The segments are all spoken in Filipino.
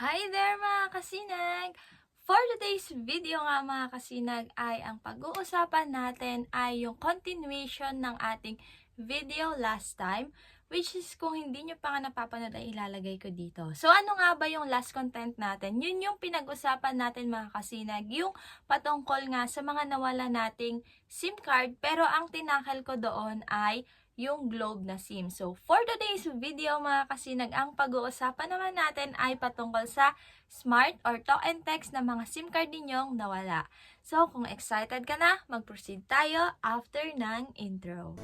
Hi there mga kasinag! For today's video nga mga kasinag ay ang pag-uusapan natin ay yung continuation ng ating video last time, which is kung hindi nyo pa nga napapanood ay ilalagay ko dito. So ano nga ba yung last content natin? Yun yung pinag-usapan natin mga kasinag, yung patungkol nga sa mga nawala nating SIM card, pero ang tinakal ko doon ay yung Globe na SIM. So, for today's video mga kasinag, ang pag-uusapan naman natin ay patungkol sa smart or talk and text na mga SIM card ninyong nawala. So, kung excited ka na, mag-proceed tayo after ng intro.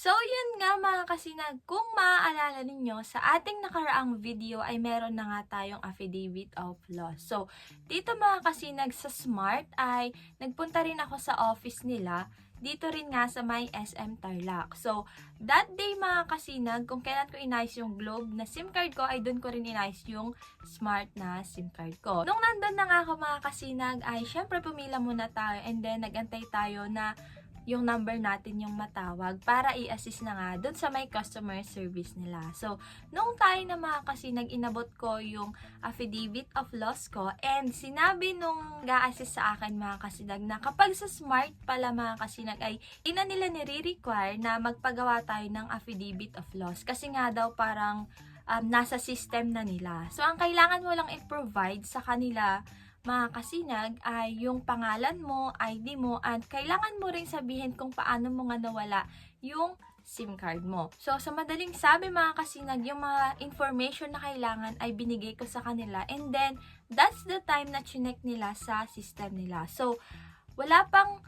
So, yun nga mga kasinag, kung maaalala ninyo, sa ating nakaraang video ay meron na nga tayong affidavit of loss. So, dito mga kasinag sa Smart ay nagpunta rin ako sa office nila, dito rin nga sa may SM Tarlac. So, that day mga kasinag, kung kailan ko inayos yung Globe na SIM card ko, ay doon ko rin inayos yung Smart na SIM card ko. Nung nandun na nga ako mga kasinag, ay syempre pumila muna tayo and then nagantay tayo na yung number natin yung matawag para i-assist na nga dun sa may customer service nila. So, nung tayo na mga kasinag, inabot ko yung affidavit of loss ko and sinabi nung ga-assist sa akin mga kasinag na kapag sa Smart pala mga kasinag ay ina nila nire-require na magpagawa tayo ng affidavit of loss kasi nga daw parang nasa system na nila. So, ang kailangan mo lang i-provide sa kanila mga kasinag ay yung pangalan mo, ID mo, at kailangan mo rin sabihin kung paano mo nga nawala yung SIM card mo. So, sa madaling sabi mga kasinag, yung mga information na kailangan ay binigay ko sa kanila and then, that's the time na chinek nila sa system nila. So, wala pang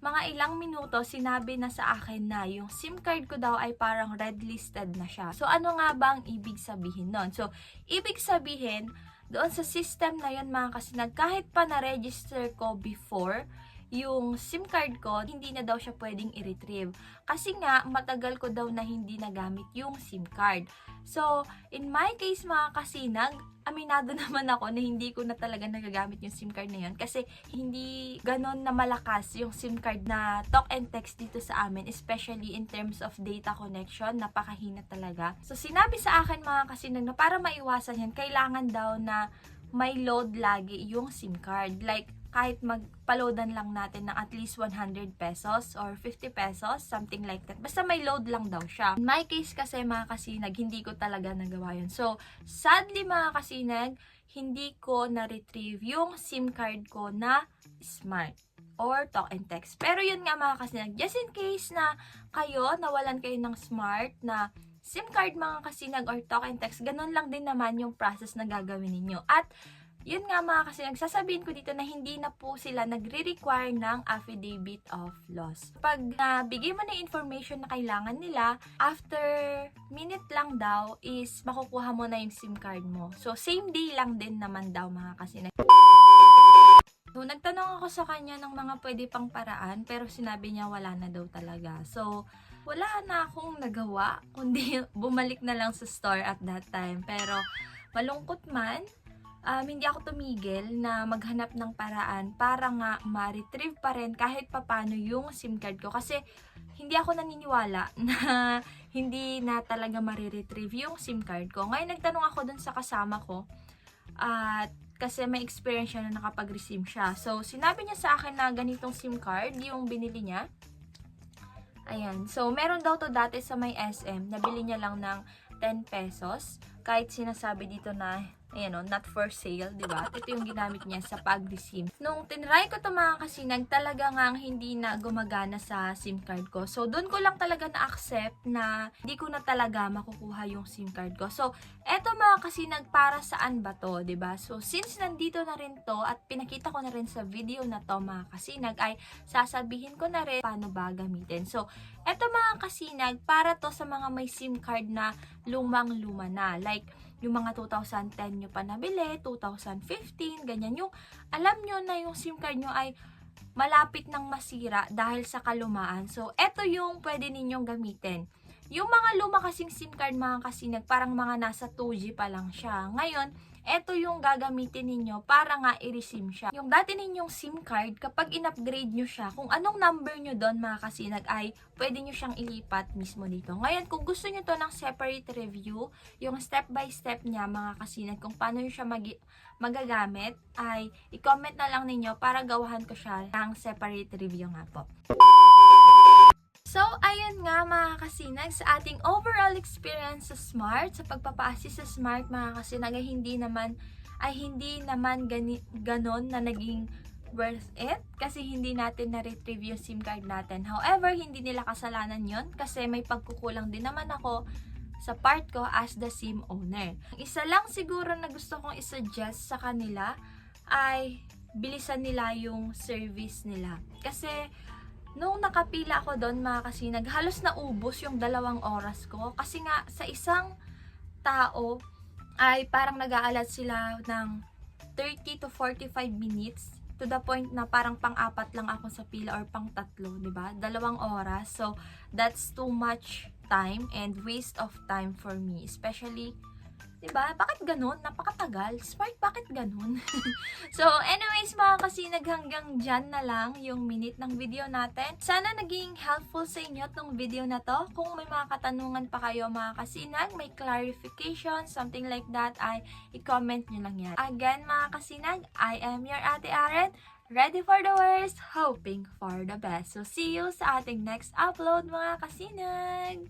mga ilang minuto, sinabi na sa akin na yung SIM card ko daw ay parang red listed na siya. So, ano nga ba ang ibig sabihin nun? So, ibig sabihin, doon sa system na yun mga kasinag, kahit pa na-register ko before, yung SIM card ko, hindi na daw siya pwedeng i-retrieve. Kasi nga, matagal ko daw na hindi nagamit yung SIM card. So, in my case mga kasinag, aminado naman ako na hindi ko na talaga nagagamit yung SIM card na yun kasi hindi ganon na malakas yung SIM card na talk and text dito sa amin, especially in terms of data connection, napakahina talaga. So, sinabi sa akin mga kasinag na para maiwasan yan, kailangan daw na may load lagi yung SIM card. Like, kahit magpaloadan lang natin ng at least 100 pesos or 50 pesos, something like that. Basta may load lang daw siya. In my case kasi mga kasinag, hindi ko talaga nagawa yun. So, sadly mga kasinag, hindi ko na-retrieve yung SIM card ko na Smart or talk and text. Pero yun nga mga kasinag, just in case na kayo, nawalan kayo ng Smart na SIM card mga kasinag or talk and text, ganun lang din naman yung process na gagawin ninyo. At yun nga mga kasinag, sasabihin ko dito na hindi na po sila nagre-require ng affidavit of loss. Pag nabigay mo na information na kailangan nila, after minute lang daw is makukuha mo na yung SIM card mo. So, same day lang din naman daw mga kasinag. So, nagtanong ako sa kanya ng mga pwede pang paraan, pero sinabi niya wala na daw talaga. So, wala na akong nagawa, kundi bumalik na lang sa store at that time. Pero, malungkot man, hindi ako tumigil na maghanap ng paraan para nga ma-retrieve pa rin kahit papano yung SIM card ko. Kasi, hindi ako naniniwala na hindi na talaga ma-retrieve yung SIM card ko. Ngayon, nagtanong ako dun sa kasama ko at kasi may experience siya na nakapag-resim siya. So, sinabi niya sa akin na ganitong SIM card yung binili niya. Ayan. So, meron daw to dati sa may SM. Nabili niya lang ng 10 pesos. Kahit sinasabi dito na, ayan o, not for sale, di ba? Ito yung ginamit niya sa pag-resim. Nung tinry ko to mga kasinag, talaga nga hindi na gumagana sa SIM card ko. So, doon ko lang talaga na-accept na hindi ko na talaga makukuha yung SIM card ko. So, eto mga kasinag, para saan ba to, di ba? So, since nandito na rin to at pinakita ko na rin sa video na to mga kasinag, ay sasabihin ko na rin paano ba gamitin. So, eto mga kasinag, para to sa mga may SIM card na lumang-luma na. Like, yung mga 2010 nyo pa nabili, 2015, ganyan. Yung, alam nyo na yung SIM card nyo ay malapit ng masira dahil sa kalumaan. So, eto yung pwede ninyong gamitin. Yung mga luma kasing SIM card mga kasinag, parang mga nasa 2G pa lang siya. Ngayon, eto yung gagamitin ninyo para nga i-resim siya. Yung dati ninyong SIM card, kapag in-upgrade nyo siya, kung anong number nyo doon mga kasinag ay pwede nyo siyang ilipat mismo dito. Ngayon, kung gusto nyo to ng separate review, yung step by step niya mga kasinag, kung paano nyo siya magagamit, ay i-comment na lang ninyo para gawahan ko siya ng separate review nga po. So, ayun nga mga kasinag, sa ating overall experience sa Smart, sa pagpapa-assist sa Smart mga kasinag, ay hindi naman ganon na naging worth it kasi hindi natin na-retrieve yung SIM card natin. However, hindi nila kasalanan yon kasi may pagkukulang din naman ako sa part ko as the SIM owner. Isa lang siguro na gusto kong isuggest sa kanila ay bilisan nila yung service nila. Kasi nung nakapila ako doon mga kasinag, halos naubos yung 2 oras ko. Kasi nga, sa isang tao, ay parang nag-aalat sila ng 30 to 45 minutes. To the point na parang pang-4 lang ako sa pila or pang-3, diba? 2 oras. So, that's too much time and waste of time for me. Especially, diba? Bakit ganun? Napakatagal. Smart, bakit ganun? So, anyways mga kasinag, hanggang dyan na lang yung minute ng video natin. Sana naging helpful sa inyo tong video na to. Kung may mga katanungan pa kayo mga kasinag, may clarification, something like that, ay i-comment nyo lang yan. Again mga kasinag, I am your Ate Aren, ready for the worst, hoping for the best. So, see you sa ating next upload mga kasinag!